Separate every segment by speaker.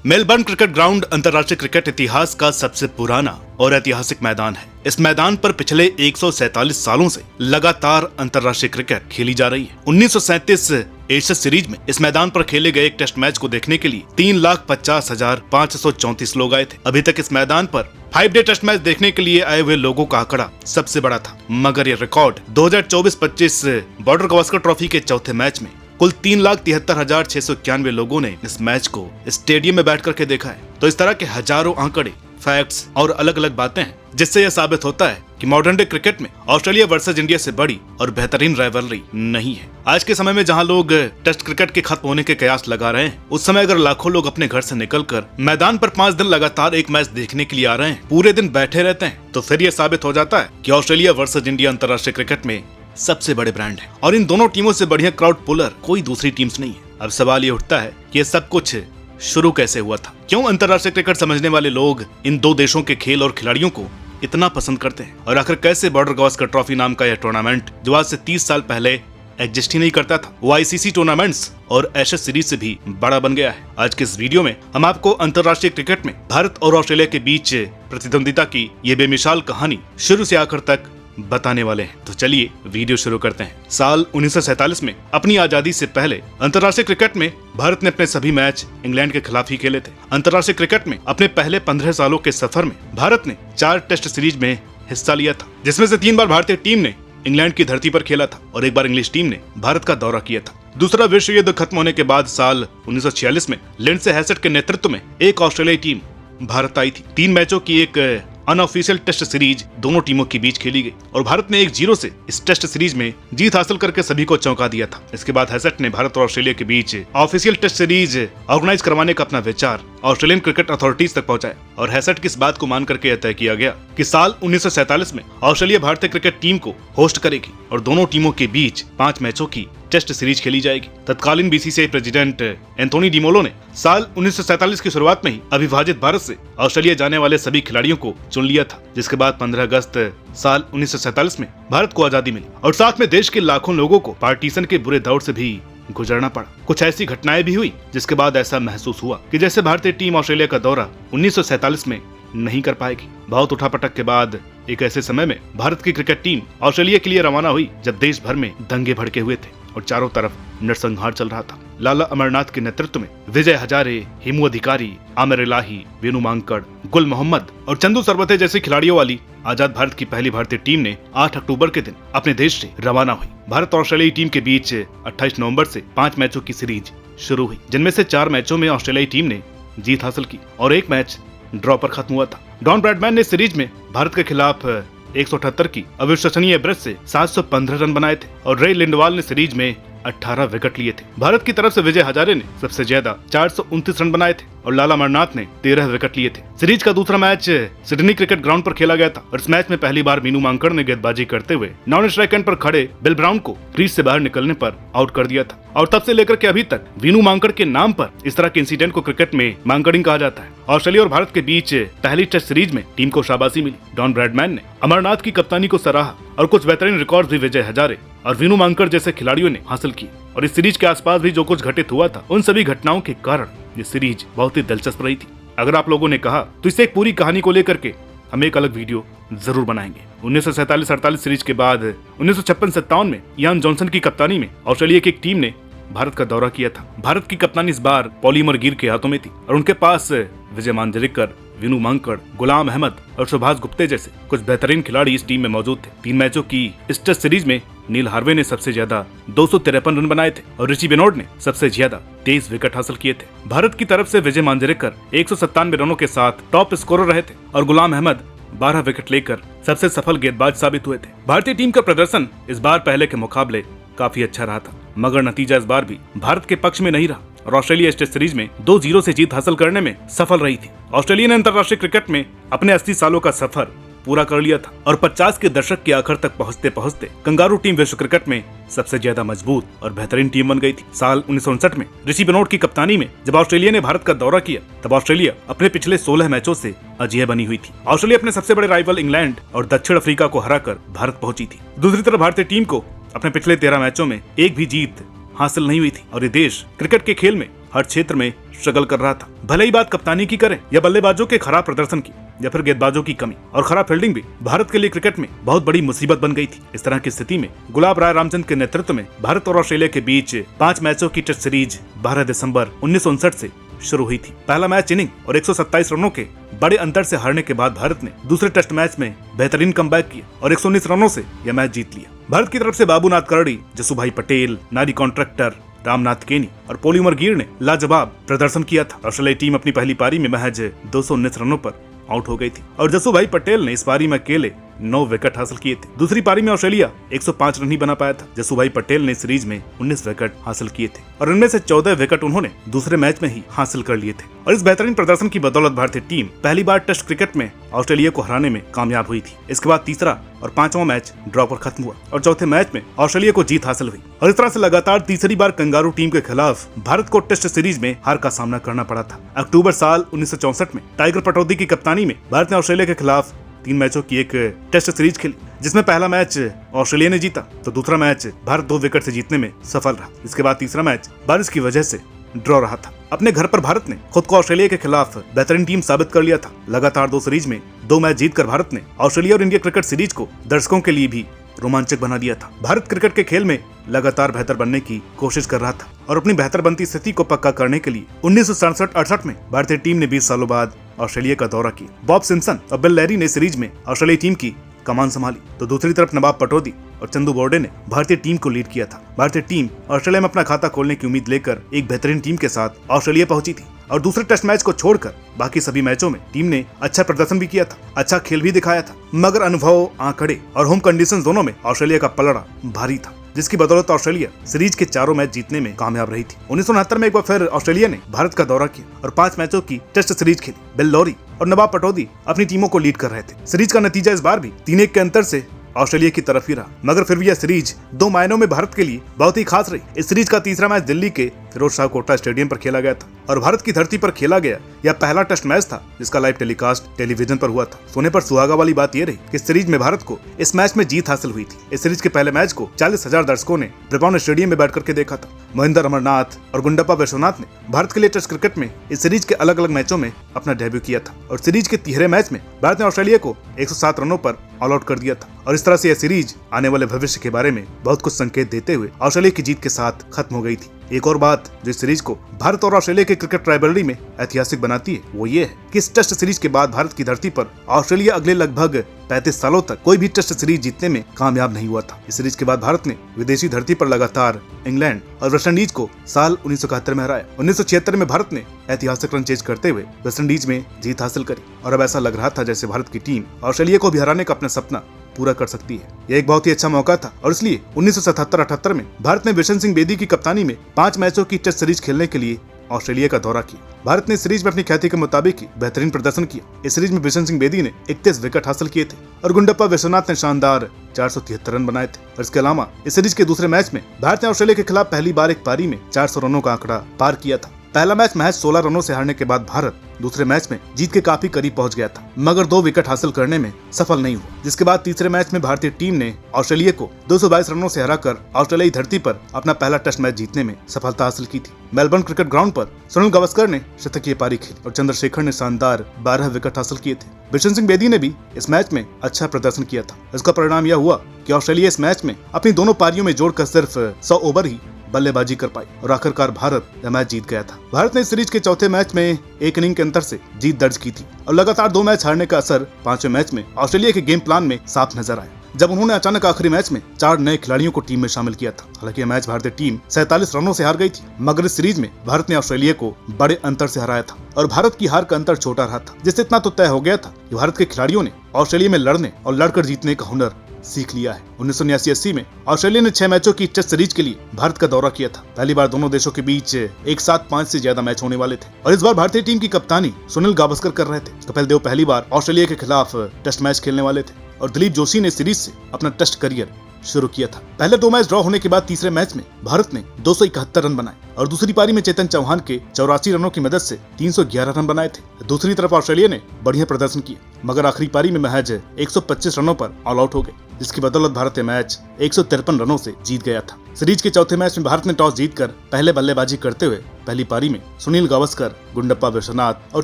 Speaker 1: Melbourne cricket ground अंतर्राष्ट्रीय cricket इतिहास का सबसे पुराना और ऐतिहासिक मैदान है। इस मैदान पर पिछले 147 सालों से लगातार अंतर्राष्ट्रीय क्रिकेट खेली जा रही है। 1937 एशेज सीरीज में इस मैदान पर खेले गए एक टेस्ट मैच को देखने के लिए 3,50,534 लोग आए थे। अभी तक इस मैदान पर 5 डे टेस्ट मैच देखने के लिए आए हुए लोगों का आंकड़ा सबसे बड़ा था, मगर ये रिकॉर्ड 2024-25 बॉर्डर गावस्कर ट्रॉफी के चौथे मैच में कुल 3,73,691 लोगों ने इस मैच को स्टेडियम में बैठ करके देखा है। तो इस तरह के हजारों आंकड़े, फैक्ट्स और अलग अलग बातें हैं, जिससे यह साबित होता है कि मॉडर्न डे क्रिकेट में ऑस्ट्रेलिया वर्सेस इंडिया से बड़ी और बेहतरीन राइवलरी नहीं है। आज के समय में जहां लोग टेस्ट क्रिकेट के खत्म होने के कयास लगा रहे हैं, उस समय अगर लाखों लोग अपने घर से निकलकर मैदान पर 5 दिन लगातार एक मैच देखने के लिए आ रहे हैं, पूरे दिन बैठे रहते हैं, तो फिर यह साबित हो जाता है कि ऑस्ट्रेलिया वर्सेस इंडिया अंतर्राष्ट्रीय क्रिकेट में सबसे बड़े ब्रांड है और इन दोनों टीमों से बढ़िया क्राउड पुलर कोई दूसरी टीम्स नहीं है। अब सवाल ये उठता है कि ये सब कुछ शुरू कैसे हुआ था? क्यों अंतर्राष्ट्रीय क्रिकेट समझने वाले लोग इन दो देशों के खेल और खिलाड़ियों को इतना पसंद करते हैं? और आखिर कैसे बॉर्डर गावस्कर ट्रॉफी नाम का यह टूर्नामेंट, जो आज से 30 साल पहले एग्जिस्ट ही नहीं करता था, वो आईसीसी टूर्नामेंट्स और एशेज सीरीज से भी बड़ा बन गया है। आज के इस वीडियो में हम आपको अंतर्राष्ट्रीय क्रिकेट में भारत और ऑस्ट्रेलिया के बीच प्रतिद्वंदिता की ये बेमिसाल कहानी शुरू से आखिर तक बताने वाले हैं। तो चलिए वीडियो शुरू करते हैं। साल 1947 में अपनी आजादी से पहले अंतर्राष्ट्रीय क्रिकेट में भारत ने अपने सभी मैच इंग्लैंड के खिलाफ ही खेले थे। अंतर्राष्ट्रीय क्रिकेट में अपने पहले 15 सालों के सफर में भारत ने 4 टेस्ट सीरीज में हिस्सा लिया था, जिसमें से 3 बार भारतीय टीम ने इंग्लैंड की धरती पर खेला था और 1 बार इंग्लिश टीम ने भारत का दौरा किया था। दूसरा विश्व युद्ध खत्म होने के बाद साल 1946 में लिंडसे हैसेट के नेतृत्व में एक ऑस्ट्रेलियाई टीम भारत आई थी। 3 मैचों की एक अनऑफिशियल टेस्ट सीरीज दोनों टीमों के बीच खेली गई और भारत ने 1-0 से इस टेस्ट सीरीज में जीत हासिल करके सभी को चौंका दिया था। इसके बाद हैसेट ने भारत और ऑस्ट्रेलिया के बीच ऑफिशियल टेस्ट सीरीज ऑर्गेनाइज करवाने का अपना विचार ऑस्ट्रेलियन क्रिकेट अथॉरिटीज तक पहुंचाया और हैसेट की इस बात को मान करके तय किया गया कि साल 1947 में ऑस्ट्रेलिया भारतीय क्रिकेट टीम को होस्ट करेगी और दोनों टीमों के बीच 5 मैचों की टेस्ट सीरीज खेली जाएगी। तत्कालीन बीसीसीआई प्रेसिडेंट एंथोनी डिमोलो ने साल 1947 की शुरुआत में ही अविभाजित भारत से ऑस्ट्रेलिया जाने वाले सभी खिलाड़ियों को चुन लिया था, जिसके बाद 15 अगस्त साल 1947 में भारत को आजादी मिली और साथ में देश के लाखों लोगों को पार्टीशन के बुरे दौर से भी गुजरना पड़ा। कुछ ऐसी घटनाएं भी हुई जिसके बाद ऐसा महसूस हुआ कि जैसे भारतीय टीम ऑस्ट्रेलिया का दौरा 1947 में नहीं कर पाएगी। बहुत उठापटक के बाद एक ऐसे समय में भारत की क्रिकेट टीम ऑस्ट्रेलिया के लिए रवाना हुई जब देश भर में दंगे भड़के हुए थे और चारों तरफ नरसंहार चल रहा था। लाला अमरनाथ के नेतृत्व में विजय हजारे, हिमू अधिकारी, आमिर इलाही, वेनु मांकड़, गुल मोहम्मद और चंदू सरवते जैसे खिलाड़ियों वाली आजाद भारत की पहली भारतीय टीम ने 8 अक्टूबर के दिन अपने देश से रवाना हुई। भारत और ऑस्ट्रेलियाई टीम के बीच 28 नवंबर से 5 मैचों की सीरीज शुरू हुई, जिनमें से 4 मैचों में ऑस्ट्रेलियाई टीम ने जीत हासिल की और 1 मैच ड्रॉ पर खत्म हुआ था। डॉन ब्रैडमैन ने सीरीज में भारत के खिलाफ 178 की अविश्वसनीय एवरेज से 715 रन बनाए थे और रे लिंडवाल ने सीरीज में 18 विकेट लिए थे। भारत की तरफ से विजय हजारे ने सबसे ज्यादा 429 रन बनाए थे और लाला अमरनाथ ने 13 विकेट लिए थे। सीरीज का दूसरा मैच सिडनी क्रिकेट ग्राउंड पर खेला गया था और इस मैच में पहली बार मीनू मांकड़ ने गेंदबाजी करते हुए नॉन स्ट्राइक एंड पर खड़े बिल ब्राउन को क्रीज से बाहर निकलने पर आउट कर दिया था और तब से लेकर के अभी तक वीनू मांकड़ के नाम पर इस तरह के इंसिडेंट को क्रिकेट में मांकड़िंग कहा जाता है। ऑस्ट्रेलिया और भारत के बीच पहली टेस्ट सीरीज में टीम को शाबाशी मिली। डॉन ब्रैडमैन ने अमरनाथ की कप्तानी को सराहा और कुछ बेहतरीन रिकॉर्ड भी विजय हजारे और वीनू मांकड़ जैसे खिलाड़ियों ने हासिल की और इस सीरीज के आसपास भी जो कुछ घटित हुआ था, उन सभी घटनाओं के कारण ये सीरीज बहुत ही दिलचस्प रही थी। अगर आप लोगों ने कहा तो इसे एक पूरी कहानी को लेकर के हम एक अलग वीडियो जरूर बनाएंगे। 1947-48 सीरीज के बाद 1956-57 में इयान जॉनसन की कप्तानी में ऑस्ट्रेलिया की एक टीम ने भारत का दौरा किया था। भारत की कप्तानी इस बार पॉलीमर गिर के हाथों में थी और उनके पास विजय मांजरेकर, विनू मांकड़, गुलाम अहमद और सुभाष गुप्ते जैसे कुछ बेहतरीन खिलाड़ी इस टीम में मौजूद थे। 3 मैचों की इस टेस्ट सीरीज में नील हार्वे ने सबसे ज्यादा 253 रन बनाए थे और रिची बेनोड ने सबसे ज्यादा 23 विकेट हासिल किए थे। भारत की तरफ से विजय मांजरेकर 197 रनों के साथ टॉप स्कोरर रहे थे और गुलाम अहमद 12 विकेट लेकर सबसे सफल गेंदबाज साबित हुए थे। भारतीय टीम का प्रदर्शन इस बार पहले के मुकाबले काफी अच्छा रहा था, मगर नतीजा इस बार भी भारत के पक्ष में नहीं रहा और ऑस्ट्रेलिया टेस्ट सीरीज में 2-0 से जीत हासिल करने में सफल रही थी। ऑस्ट्रेलिया ने अंतर्राष्ट्रीय क्रिकेट में अपने 80 सालों का सफर पूरा कर लिया था और 50 के दशक के आखिर तक पहुंचते पहुंचते कंगारू टीम विश्व क्रिकेट में सबसे ज्यादा मजबूत और बेहतरीन टीम बन गई थी। साल 1959 में रिची बेनोड की कप्तानी में जब ऑस्ट्रेलिया ने भारत का दौरा किया, तब ऑस्ट्रेलिया अपने पिछले 16 मैचों से अजेय बनी हुई थी। ऑस्ट्रेलिया अपने सबसे बड़े राइवल इंग्लैंड और दक्षिण अफ्रीका को हराकर भारत पहुंची थी। दूसरी तरफ भारतीय टीम को अपने पिछले 13 मैचों में एक भी जीत हासिल नहीं हुई थी और ये देश क्रिकेट के खेल में हर क्षेत्र में स्ट्रगल कर रहा था। भले ही बात कप्तानी की करें या बल्लेबाजों के खराब प्रदर्शन की या फिर गेंदबाजों की कमी और खराब फील्डिंग भी भारत के लिए क्रिकेट में बहुत बड़ी मुसीबत बन गई थी। इस तरह की स्थिति में गुलाब राय रामचंद्र के नेतृत्व में भारत और ऑस्ट्रेलिया के बीच 5 मैचों की टेस्ट सीरीज 12 दिसंबर 1959 से शुरू हुई थी। पहला मैच इनिंग और 127 रनों के बड़े अंतर से हारने के बाद भारत ने दूसरे टेस्ट मैच में बेहतरीन कमबैक किया और 119 रनों से यह मैच जीत लिया। भारत की तरफ से बाबूनाथ करड़ी, जसूभाई पटेल, नारी कॉन्ट्रैक्टर, रामनाथ केनी और पोलीमर गिर ने लाजवाब प्रदर्शन किया था। ऑस्ट्रेलियाई टीम अपनी पहली पारी में महज 219 रनों पर आउट हो गई थी और जसूभाई पटेल ने इस पारी में अकेले 9 विकेट हासिल किए थे। दूसरी पारी में ऑस्ट्रेलिया 105 रन ही बना पाया था। जसूभाई पटेल ने सीरीज में 19 विकेट हासिल किए थे और इनमें से 14 विकेट उन्होंने दूसरे मैच में ही हासिल कर लिए थे और इस बेहतरीन प्रदर्शन की बदौलत भारतीय टीम पहली बार टेस्ट क्रिकेट में ऑस्ट्रेलिया को हराने में कामयाब हुई थी। इसके बाद तीसरा और 5वां मैच ड्रॉ पर खत्म हुआ और चौथे मैच में ऑस्ट्रेलिया को जीत हासिल हुई और इस तरह से लगातार तीसरी बार कंगारू टीम के खिलाफ भारत को टेस्ट सीरीज में हार का सामना करना पड़ा था। अक्टूबर साल 1964 में टाइगर पटौदी की कप्तानी में भारत ने ऑस्ट्रेलिया के खिलाफ 3 मैचों की एक टेस्ट सीरीज खेली, जिसमें पहला मैच ऑस्ट्रेलिया ने जीता तो दूसरा मैच भारत 2 विकेट से जीतने में सफल रहा। इसके बाद तीसरा मैच बारिश की वजह से ड्रॉ रहा था। अपने घर पर भारत ने खुद को ऑस्ट्रेलिया के खिलाफ बेहतरीन टीम साबित कर लिया था। लगातार 2 सीरीज में 2 मैच जीतकर भारत ने ऑस्ट्रेलिया और इंडिया क्रिकेट सीरीज को दर्शकों के लिए भी रोमांचक बना दिया था। भारत क्रिकेट के खेल में लगातार बेहतर बनने की कोशिश कर रहा था और अपनी बेहतर बनती स्थिति को पक्का करने के लिए 1967-68 में भारतीय टीम ने 20 सालों बाद ऑस्ट्रेलिया का दौरा किया। बॉब सिम्पसन और बिल लैरी ने सीरीज में ऑस्ट्रेलियाई टीम की कमान संभाली तो दूसरी तरफ नवाब पटौदी और चंदू बोर्डे ने भारतीय टीम को लीड किया था। भारतीय टीम ऑस्ट्रेलिया में अपना खाता खोलने की उम्मीद लेकर एक बेहतरीन टीम के साथ ऑस्ट्रेलिया पहुंची थी और दूसरे टेस्ट मैच को छोड़कर बाकी सभी मैचों में टीम ने अच्छा प्रदर्शन भी किया था, अच्छा खेल भी दिखाया था, मगर अनुभव, आंकड़े और होम कंडीशंस दोनों में ऑस्ट्रेलिया का पलड़ा भारी था, जिसकी बदौलत ऑस्ट्रेलिया सीरीज के 4 मैच जीतने में कामयाब रही थी। 1969 में एक बार फिर ऑस्ट्रेलिया ने भारत का दौरा किया और 5 मैचों की टेस्ट सीरीज खेली। बिल लॉरी और नवाब पटौदी अपनी टीमों को लीड कर रहे थे। सीरीज का नतीजा इस बार भी 3-1 के अंतर से ऑस्ट्रेलिया की तरफ ही रहा, मगर फिर भी यह सीरीज 2 मायनों में भारत के लिए बहुत ही खास रही। इस सीरीज का तीसरा मैच दिल्ली के फिरोज शाह कोटला स्टेडियम पर खेला गया था और भारत की धरती पर खेला गया यह पहला टेस्ट मैच था जिसका लाइव टेलीकास्ट टेलीविजन पर हुआ था। सोने पर सुहागा वाली बात यह रही कि सीरीज में भारत को इस मैच में जीत हासिल हुई थी। इस सीरीज के पहले मैच को 40,000 दर्शकों ने ब्रिस्बेन स्टेडियम में बैठ करके देखा था। महेंद्र अमरनाथ और गुंडप्पा विश्वनाथ ने भारत के लिए टेस्ट क्रिकेट में इस सीरीज के अलग अलग मैचों में अपना डेब्यू किया था और सीरीज के तीसरे मैच में भारत ने ऑस्ट्रेलिया को 107 रनों पर ऑल आउट कर दिया था और इस तरह से यह सीरीज आने वाले भविष्य के बारे में बहुत कुछ संकेत देते हुए ऑस्ट्रेलिया की जीत के साथ खत्म हो गई थी। एक और बात जो इस सीरीज को भारत और ऑस्ट्रेलिया के क्रिकेट राइवलरी में ऐतिहासिक बनाती है वो ये है कि इस टेस्ट सीरीज के बाद भारत की धरती पर ऑस्ट्रेलिया अगले लगभग 35 सालों तक कोई भी टेस्ट सीरीज जीतने में कामयाब नहीं हुआ था। इस सीरीज के बाद भारत ने विदेशी धरती पर लगातार इंग्लैंड और वेस्टइंडीज को साल 1971 में हराया। 1976 में भारत ने ऐतिहासिक रन चेज करते हुए वेस्टइंडीज में जीत हासिल करी और अब ऐसा लग रहा था जैसे भारत की टीम ऑस्ट्रेलिया को भी हराने का अपना सपना पूरा कर सकती है। यह एक बहुत ही अच्छा मौका था और इसलिए 1977-78 में भारत ने बिशन सिंह बेदी की कप्तानी में 5 मैचों की टेस्ट सीरीज खेलने के लिए ऑस्ट्रेलिया का दौरा किया। भारत ने सीरीज में अपनी ख्याति के मुताबिक बेहतरीन प्रदर्शन किया। इस सीरीज में बिशन सिंह बेदी ने 31 विकेट हासिल किए थे और गुंडप्पा विश्वनाथ ने शानदार 473 रन बनाए थे और इसके अलावा इस सीरीज के दूसरे मैच में भारत ने ऑस्ट्रेलिया के खिलाफ पहली बार एक पारी में 400 रनों का आंकड़ा पार किया था। पहला मैच महज 16 रनों से हारने के बाद भारत दूसरे मैच में जीत के काफी करीब पहुंच गया था, मगर 2 विकेट हासिल करने में सफल नहीं हुआ, जिसके बाद तीसरे मैच में भारतीय टीम ने ऑस्ट्रेलिया को 222 रनों से हराकर ऑस्ट्रेलियाई धरती पर अपना पहला टेस्ट मैच जीतने में सफलता हासिल की थी। मेलबर्न क्रिकेट ग्राउंड पर सुनील गावस्कर ने शतकीय पारी खेली और चंद्रशेखर ने शानदार 12 विकेट हासिल किए थे। बिशन सिंह बेदी ने भी इस मैच में अच्छा प्रदर्शन किया था। इसका परिणाम यह हुआ कि ऑस्ट्रेलिया इस मैच में अपनी दोनों पारियों में जोड़कर सिर्फ 100 ओवर ही बल्लेबाजी कर पाई और आखिरकार भारत यह मैच जीत गया था। भारत ने सीरीज के चौथे मैच में 1 इनिंग के अंतर से जीत दर्ज की थी और लगातार 2 मैच हारने का असर 5वें मैच में ऑस्ट्रेलिया के गेम प्लान में साफ नजर आया, जब उन्होंने अचानक आखिरी मैच में 4 नए खिलाड़ियों को टीम में शामिल किया था। हालांकि यह मैच भारतीय टीम 47 रनों से हार गई थी, मगर इस सीरीज में भारत ने ऑस्ट्रेलिया को बड़े अंतर से हराया था और भारत की हार का अंतर छोटा रहा था, जिससे इतना तो तय हो गया था कि भारत के खिलाड़ियों ने ऑस्ट्रेलिया में लड़ने और लड़कर जीतने का हुनर सीख लिया है। 1979-80 में ऑस्ट्रेलिया ने 6 मैचों की टेस्ट सीरीज के लिए भारत का दौरा किया था। पहली बार दोनों देशों के बीच एक साथ 5 से ज्यादा मैच होने वाले थे और इस बार भारतीय टीम की कप्तानी सुनील गावस्कर कर रहे थे। कपिल देव पहली बार ऑस्ट्रेलिया के खिलाफ टेस्ट मैच खेलने वाले थे और दिलीप जोशी ने सीरीज से अपना टेस्ट करियर शुरू किया था। पहले 2 मैच ड्रॉ होने के बाद तीसरे मैच में भारत ने 271 रन बनाए और दूसरी पारी में चेतन चौहान के 84 रनों की मदद से 311 रन बनाए थे। दूसरी तरफ ऑस्ट्रेलिया ने बढ़िया प्रदर्शन किया, मगर आखिरी पारी में महज 125 रनों पर ऑल आउट हो गए, जिसकी बदौलत भारतीय मैच 153 रनों से जीत गया था। सीरीज के चौथे मैच में भारत ने टॉस जीतकर पहले बल्लेबाजी करते हुए पहली पारी में सुनील गावस्कर, गुंडप्पा विश्वनाथ और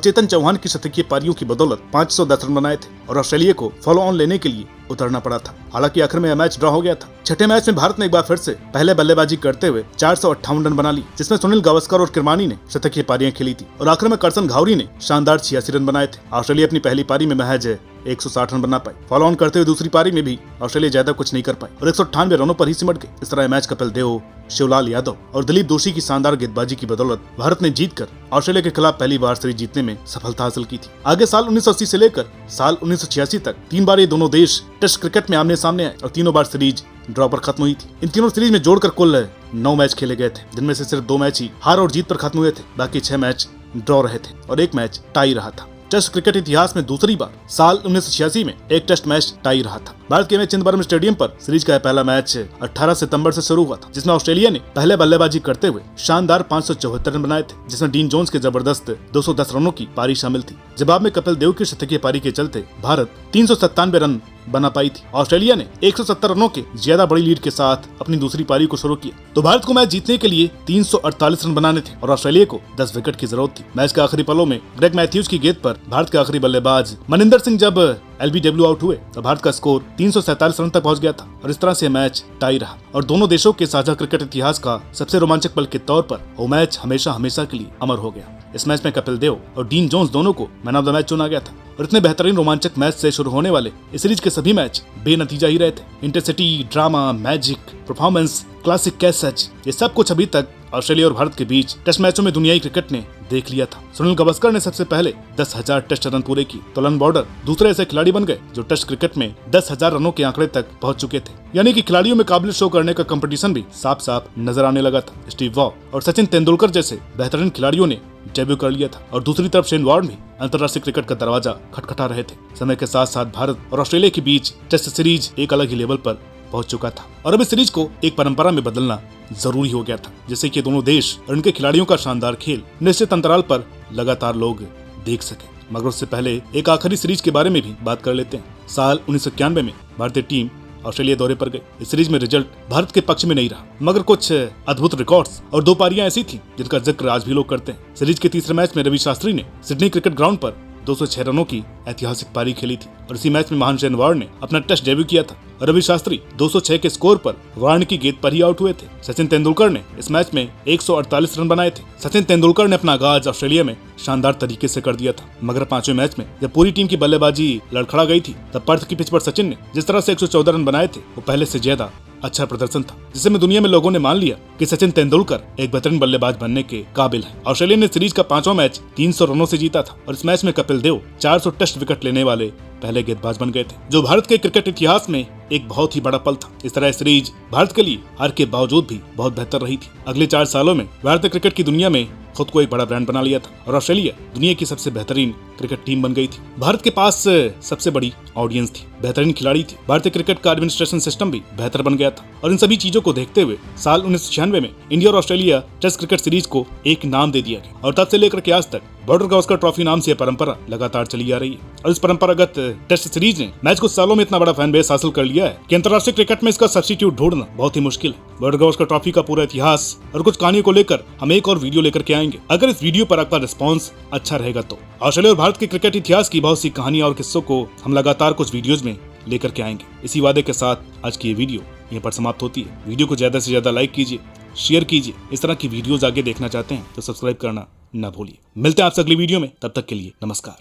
Speaker 1: चेतन चौहान की शतकीय पारियों की बदौलत 510 रन बनाए थे और ऑस्ट्रेलिया को फॉलो ऑन लेने के लिए उतरना पड़ा था। हालांकि आखिर में यह मैच ड्रॉ हो गया था। छठे मैच में भारत ने एक बार फिर से पहले बल्लेबाजी करते हुए 458 रन बना ली, जिसमें सुनील गावस्कर और किरमानी ने शतकीय पारियां खेली थी और आखिर में करसन घावरी ने शानदार 86 रन बनाए थे। ऑस्ट्रेलिया अपनी पहली पारी में महज 160 रन बना पाई। फॉलो ऑन करते हुए दूसरी पारी में भी ऑस्ट्रेलिया ज्यादा कुछ नहीं कर पाई और 198 रनों पर ही सिमट गई। इस तरह मैच कपिल देव, शिवलाल यादव और दिलीप दोषी की शानदार गेंदबाजी की बदौलत भारत ने जीतकर ऑस्ट्रेलिया के खिलाफ पहली बार सीरीज जीतने में सफलता हासिल की थी। आगे साल 1980 से लेकर साल 1986 तक 3 बार ये दोनों देश टेस्ट क्रिकेट में आमने सामने आए और तीनों बार सीरीज ड्रॉ पर खत्म हुई थी। इन तीनों सीरीज में जोड़कर कुल 9 मैच खेले गए थे, जिनमें से सिर्फ 2 मैच ही हार और जीत पर खत्म हुए थे। बाकी 6 मैच ड्रॉ रहे थे और 1 मैच टाई रहा था। टेस्ट क्रिकेट इतिहास में दूसरी बार साल 1986 में एक टेस्ट मैच टाई रहा था। भारत के चिदंबरम स्टेडियम पर सीरीज का पहला मैच 18 सितंबर से शुरू हुआ था, जिसमें ऑस्ट्रेलिया ने पहले बल्लेबाजी करते हुए शानदार 574 रन बनाए थे, जिसमें डीन जोन्स के जबरदस्त 210 रनों की पारी शामिल थी। जवाब में कपिल देव की शतकीय पारी के चलते भारत 397 रन बना पाई थी। ऑस्ट्रेलिया ने 170 रनों के ज्यादा बड़ी लीड के साथ अपनी दूसरी पारी को शुरू किया, तो भारत को मैच जीतने के लिए 348 रन बनाने थे और ऑस्ट्रेलिया को 10 विकेट की जरूरत थी। मैच के आखिरी पलों में ग्रेग मैथ्यूज की गेंद पर भारत के आखिरी बल्लेबाज मनिंदर सिंह जब LBW आउट हुए तो भारत का स्कोर 347 रन तक पहुंच गया था और इस तरह से मैच टाई रहा और दोनों देशों के साझा क्रिकेट इतिहास का सबसे रोमांचक पल के तौर पर वो मैच हमेशा के लिए अमर हो गया। इस मैच में कपिल देव और डीन जोन्स दोनों को मैन ऑफ द मैच चुना गया था और इतने बेहतरीन रोमांचक मैच से शुरू होने वाले इस सीरीज के सभी मैच बेनतीजा ही रहे थे। Intensity, drama, magic, performance, classic catch such, ये सब कुछ अभी तक ऑस्ट्रेलिया और भारत के बीच टेस्ट मैचों में दुनियाई क्रिकेट ने देख लिया था। सुनील गावस्कर ने सबसे पहले 10,000 टेस्ट रन पूरे किए तो लन बॉर्डर दूसरे ऐसे खिलाड़ी बन गए जो टेस्ट क्रिकेट में 10,000 रनों के आंकड़े तक पहुंच चुके थे। यानी कि खिलाड़ियों में काबिलियत शो करने का कंपटीशन भी साफ साफ नजर आने लगा था। स्टीव वॉ और सचिन तेंदुलकर जैसे बेहतरीन खिलाड़ियों ने डेब्यू कर लिया था और दूसरी तरफ शेन वॉर्न भी अंतर्राष्ट्रीय क्रिकेट का दरवाजा खटखटा रहे थे। समय के साथ साथ भारत और ऑस्ट्रेलिया के बीच टेस्ट सीरीज एक अलग ही लेवल पर पहुंच चुका था और अब इस सीरीज को एक परंपरा में बदलना जरूरी हो गया था, जिससे कि दोनों देश और उनके खिलाड़ियों का शानदार खेल निश्चित अंतराल पर लगातार लोग देख सके। मगर उससे पहले एक आखिरी सीरीज के बारे में भी बात कर लेते हैं। साल 1991 में भारतीय टीम ऑस्ट्रेलिया दौरे पर गई। इस सीरीज में रिजल्ट भारत के पक्ष में नहीं रहा, मगर कुछ अद्भुत रिकॉर्ड्स और 2 पारियां ऐसी थी जिनका जिक्र आज भी लोग करते हैं। सीरीज के तीसरे मैच में रवि शास्त्री ने सिडनी क्रिकेट ग्राउंड पर 206 रनों की ऐतिहासिक पारी खेली थी और इसी मैच में महान शेन वॉर्न ने अपना टेस्ट डेब्यू किया था। रवि शास्त्री 206 के स्कोर पर वॉर्न की गेंद पर ही आउट हुए थे। सचिन तेंदुलकर ने इस मैच में 148 रन बनाए थे। सचिन तेंदुलकर ने अपना आगाज ऑस्ट्रेलिया में शानदार तरीके से कर दिया था, मगर 5वें मैच में जब पूरी टीम की बल्लेबाजी लड़खड़ा गई थी तब पर्थ की पिच पर सचिन ने जिस तरह से 114 रन बनाए थे वो पहले से ज्यादा अच्छा प्रदर्शन था, जिससे में दुनिया में लोगों ने मान लिया कि सचिन तेंदुलकर एक बेहतरीन बल्लेबाज बनने के काबिल है। ऑस्ट्रेलिया ने सीरीज का 5वां मैच 300 रनों से जीता था और इस मैच में कपिल देव 400 टेस्ट विकेट लेने वाले पहले गेंदबाज बन गए थे, जो भारत के क्रिकेट इतिहास में एक बहुत ही बड़ा पल था। इस तरह सीरीज भारत के लिए हार के बावजूद भी बहुत बेहतर रही थी। अगले 4 सालों में भारतीय क्रिकेट की दुनिया में खुद को एक बड़ा ब्रांड बना लिया था और ऑस्ट्रेलिया दुनिया की सबसे बेहतरीन क्रिकेट टीम बन गई थी। भारत के पास सबसे बड़ी ऑडियंस थी, बेहतरीन खिलाड़ी थी, भारतीय क्रिकेट का एडमिनिस्ट्रेशन सिस्टम भी बेहतर बन गया था और इन सभी चीजों को देखते हुए साल 1996 में इंडिया और ऑस्ट्रेलिया टेस्ट क्रिकेट सीरीज को एक नाम दे दिया गया और तब से लेकर के आज तक बॉर्डर गावस्कर ट्रॉफी नाम से यह परंपरा लगातार चली आ रही है और इस परंपरागत टेस्ट सीरीज ने मैच कुछ सालों में इतना बड़ा फैन बेस हासिल कर लिया है कि अंतर्राष्ट्रीय क्रिकेट में इसका सब्स्टिट्यूट ढूंढना बहुत ही मुश्किल है। बॉर्डर गावस्कर ट्रॉफी का पूरा इतिहास और कुछ कहानियों को लेकर हम एक और वीडियो लेकर के आएंगे। अगर इस वीडियो पर आपका रिस्पॉन्स अच्छा रहेगा तो ऑस्ट्रेलिया और भारत के क्रिकेट इतिहास की बहुत सी कहानियां और किस्सों को हम लगातार कुछ वीडियोज में लेकर के आएंगे। इसी वादे के साथ आज की ये वीडियो यहाँ पर समाप्त होती है। वीडियो को ज्यादा से ज्यादा लाइक कीजिए, शेयर कीजिए। इस तरह की वीडियोज आगे देखना चाहते हैं तो सब्सक्राइब करना ना भूलिए। मिलते हैं आपसे अगली वीडियो में, तब तक के लिए नमस्कार।